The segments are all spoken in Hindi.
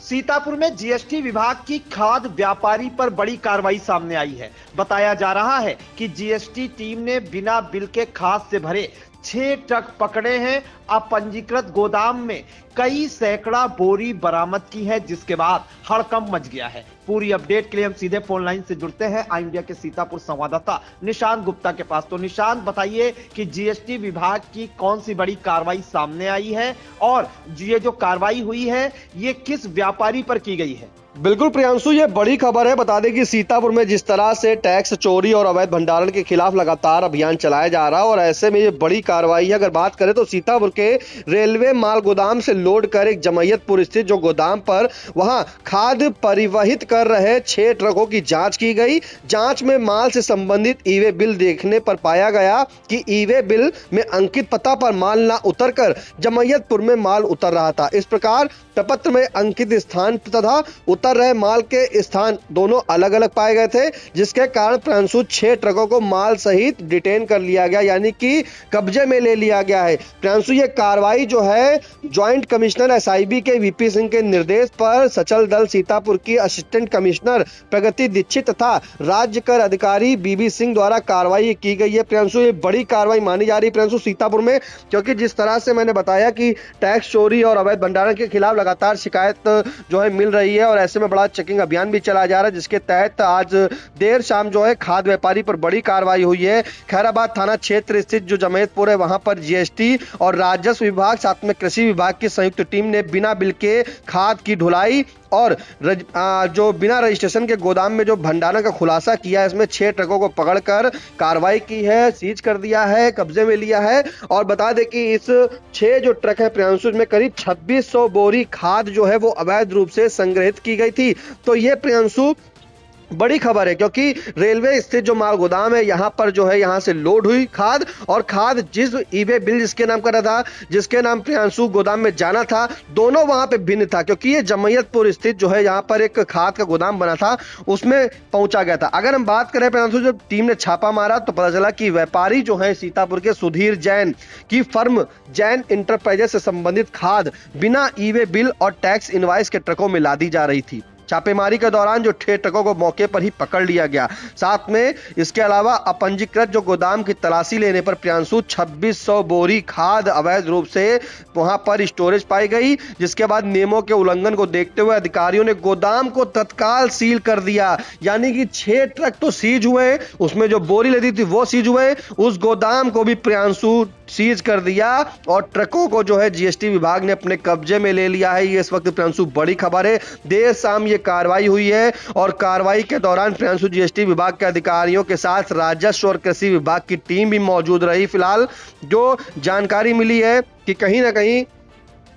सीतापुर में जीएसटी विभाग की खाद्य व्यापारी पर बड़ी कार्रवाई सामने आई है। बताया जा रहा है कि जीएसटी टीम ने बिना बिल के खाद से भरे 6 ट्रक पकड़े हैं। अपंजीकृत गोदाम में कई सैकड़ा बोरी बरामद की है, जिसके बाद हड़कंप मच गया है। पूरी अपडेट के लिए हम सीधे फोन लाइन से जुड़ते हैं आई इंडिया के सीतापुर संवाददाता निशांत गुप्ता के पास। तो निशांत, बताइए कि जीएसटी विभाग की कौन सी बड़ी कार्रवाई सामने आई है और ये जो कार्रवाई हुई है ये किस व्यापारी पर की गई है? बिल्कुल प्रियांशु, ये बड़ी खबर है। बता दें कि सीतापुर में जिस तरह से टैक्स चोरी और अवैध भंडारण के खिलाफ लगातार अभियान चलाया जा रहा है और ऐसे में ये बड़ी कार्रवाई है। अगर बात करें तो सीतापुर के रेलवे माल गोदाम से लोड कर एक जमैयतपुर स्थित जो गोदाम पर वहां खाद्य परिवहित कर रहे 6 ट्रकों की जांच की गई। जांच में माल से संबंधित ई वे बिल देखने पर पाया गया कि ई वे बिल में अंकित पता पर माल न उतरकर जमैयतपुर में माल उतर रहा था। इस प्रकार प्रपत्र में अंकित स्थान तथा उतर रहे माल के स्थान दोनों अलग अलग पाए गए थे, जिसके कारण प्रियांशु 6 ट्रकों को माल सहित डिटेन कर लिया गया, यानी कि कब्जे में ले लिया गया है। प्रियांशु, ये कार्रवाई जो है ज्वाइंट कमिश्नर एसआईबी के वीपी सिंह के निर्देश पर सचल दल सीतापुर की असिस्टेंट कमिश्नर प्रगति दीक्षित तथा राज्य कर अधिकारी बीबी सिंह द्वारा कार्रवाई की गई है। प्रियांशु, ये बड़ी कार्रवाई मानी जा रही है प्रियांशु सीतापुर में, क्योंकि जिस तरह से मैंने बताया कि टैक्स चोरी और अवैध भंडारण के खिलाफ लगातार शिकायत जो है मिल रही है और ऐसे में बड़ा चेकिंग अभियान भी चलाया जा रहा है, जिसके तहत आज देर शाम जो है खाद्य व्यापारी पर बड़ी कार्रवाई हुई है। खैराबाद थाना क्षेत्र स्थित जो जमैयतपुर है वहां पर जीएसटी और राजस्व विभाग साथ में कृषि विभाग की संयुक्त टीम ने बिना बिल के खाद की ढुलाई और जो बिना रजिस्ट्रेशन के गोदाम में जो भंडारण का खुलासा किया है, इसमें 6 ट्रकों को पकड़कर कार्रवाई की है, सीज कर दिया है, कब्जे में लिया है। और बता दें कि इस 6 जो ट्रक है प्रियांशु में करीब 2600 बोरी खाद जो है वो अवैध रूप से संग्रहित की गई थी। तो ये प्रियांशु बड़ी खबर है, क्योंकि रेलवे स्थित जो माल गोदाम है यहाँ पर जो है यहाँ से लोड हुई खाद, और खाद जिस ई वे बिल जिसके नाम का था, जिसके नाम प्रियांशु गोदाम में जाना था, दोनों वहां पे भिन्न था, क्योंकि ये जमैयतपुर स्थित जो है यहाँ पर एक खाद का गोदाम बना था, उसमें पहुंचा गया था। अगर हम बात करें प्रियांशु, जब टीम ने छापा मारा तो पता चला कि व्यापारी जो है सीतापुर के सुधीर जैन की फर्म जैन इंटरप्राइजेस से संबंधित खाद बिना ई वे बिल और टैक्स इनवाइस के ट्रकों में लादी जा रही थी। छापेमारी के दौरान जो 6 ट्रकों को मौके पर ही पकड़ लिया गया। साथ में इसके अलावा अपंजीकृत जो गोदाम की तलाशी लेने पर प्रियांशु 2600 बोरी खाद अवैध रूप से वहां पर स्टोरेज पाई गई, जिसके बाद नियमों के उल्लंघन को देखते हुए अधिकारियों ने गोदाम को तत्काल सील कर दिया। यानी कि 6 ट्रक तो सीज हुए, उसमें जो बोरी लदी थी वो सीज हुए, उस गोदाम को भी प्रियांशु सीज कर दिया और ट्रकों को जो है जीएसटी विभाग ने अपने कब्जे में ले लिया है। ये इस वक्त प्रियांशु बड़ी खबर है। देर शाम ये कार्रवाई हुई है और कार्रवाई के दौरान प्रियांशु जीएसटी विभाग के अधिकारियों के साथ राजस्व और कृषि विभाग की टीम भी मौजूद रही। फिलहाल जो जानकारी मिली है कि कहीं ना कहीं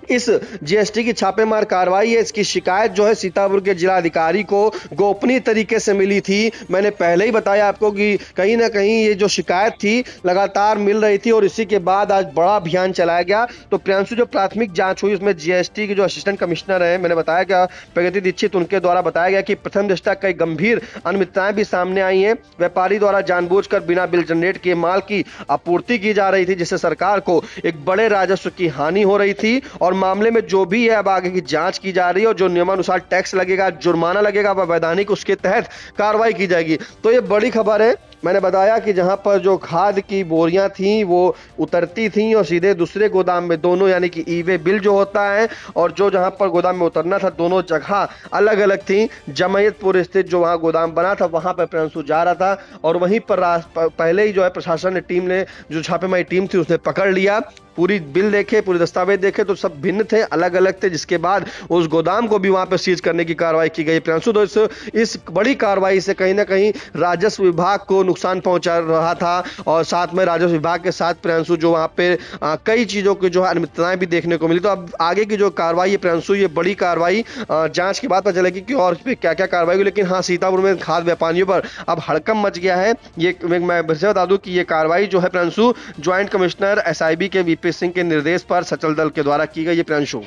इस जीएसटी की छापेमार कार्रवाई है, इसकी शिकायत जो है सीतापुर के जिला अधिकारी को गोपनीय तरीके से मिली थी। मैंने पहले ही बताया आपको कि कहीं ना कहीं ये जो शिकायत थी लगातार मिल रही थी और इसी के बाद आज बड़ा अभियान चलाया गया। तो प्रियांशु, जो प्राथमिक जांच हुई उसमें जीएसटी के जो असिस्टेंट कमिश्नर है, मैंने बताया क्या प्रगति दीक्षित, उनके द्वारा बताया गया कि प्रथम दृष्टया कई गंभीर अनियमितताएं भी सामने आई हैं। व्यापारी द्वारा जानबूझकर बिना बिल जनरेट किए माल की आपूर्ति की जा रही थी, जिससे सरकार को एक बड़े राजस्व की हानि हो रही थी। और मामले में जो भी है अब आगे की जांच की जा रही है और जो नियमानुसार टैक्स लगेगा, जुर्माना लगेगा वैधानिक, उसके तहत कार्रवाई की जाएगी। तो ये बड़ी खबर है। मैंने बताया कि जहां पर जो खाद की बोरियां थी वो उतरती थी और सीधे दूसरे गोदाम में दोनों, यानी कि ई वे बिल जो होता है और जो जहां पर गोदाम में उतरना था, दोनों जगह अलग अलग थी। जमैयतपुर स्थित जो वहां गोदाम बना था वहां पर प्रियांशु जा रहा था और वहीं पर पहले ही जो है प्रशासन ने टीम ने जो छापेमारी टीम थी उसने पकड़ लिया। पूरी बिल देखे, पूरे दस्तावेज देखे तो सब भिन्न थे, अलग अलग थे, जिसके बाद उस गोदाम को भी वहां पर सीज करने की कार्रवाई की गई। प्रियांशु, तो इस बड़ी कार्रवाई से कहीं ना कहीं राजस्व विभाग को नुकसान पहुंचा रहा था और साथ में राजस्व विभाग के साथ प्रियांशु जो वहां पे कई चीजों की जो है अनियमितताएं भी देखने को मिली। तो अब आगे की जो कार्रवाई है प्रियांशु, ये बड़ी कार्रवाई जांच के बाद पता चलेगी कि और क्या क्या कार्रवाई हुई। लेकिन हाँ, सीतापुर में खाद्य व्यापारियों पर अब हड़कंप मच गया है। ये मैं बता दूं कि ये कार्रवाई जो है प्रियांशु ज्वाइंट कमिश्नर एसआईबी के वीपी सिंह के निर्देश पर सचल दल के द्वारा की गई है। प्रियांशु,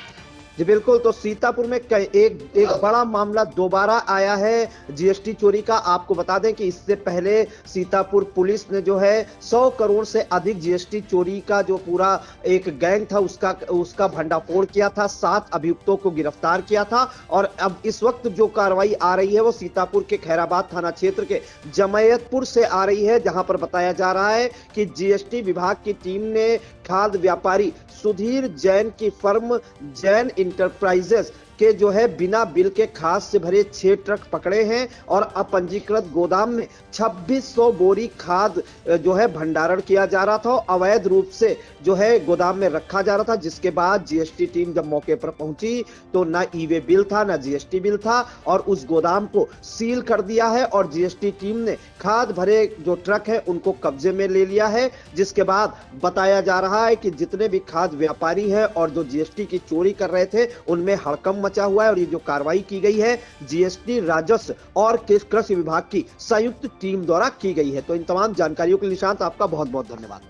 जी बिल्कुल, तो सीतापुर में एक बड़ा मामला दोबारा आया है जीएसटी चोरी का। आपको बता दें कि इससे पहले सीतापुर पुलिस ने जो है 100 करोड़ से अधिक जीएसटी चोरी का जो पूरा एक गैंग था उसका भंडाफोड़ किया था, 7 अभियुक्तों को गिरफ्तार किया था। और अब इस वक्त जो कार्रवाई आ रही है वो सीतापुर के खैराबाद थाना क्षेत्र के जमैयतपुर से आ रही है, जहां पर बताया जा रहा है कि जीएसटी विभाग की टीम ने खाद्य व्यापारी सुधीर जैन की फर्म जैन इंटरप्राइजेस के जो है बिना बिल के खाद से भरे 6 ट्रक पकड़े हैं और अपंजीकृत गोदाम में 2600 बोरी खाद जो है भंडारण किया जा रहा था, अवैध रूप से जो है गोदाम में रखा जा रहा था। जिसके बाद जीएसटी टीम जब मौके पर पहुंची तो ना ई-वे बिल था ना जीएसटी बिल था और उस गोदाम को सील कर दिया है और जीएसटी टीम ने खाद भरे जो ट्रक है उनको कब्जे में ले लिया है। जिसके बाद बताया जा रहा है कि जितने भी खाद व्यापारी हैं और जो जीएसटी की चोरी कर रहे थे उनमें हड़कंप मचा हुआ है और ये जो कार्रवाई की गई है जीएसटी, राजस्व और कृषि विभाग की संयुक्त टीम द्वारा की गई है। तो इन तमाम जानकारियों के लिए निशांत आपका बहुत बहुत धन्यवाद।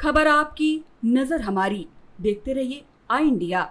खबर आपकी, नजर हमारी, देखते रहिए आई इंडिया।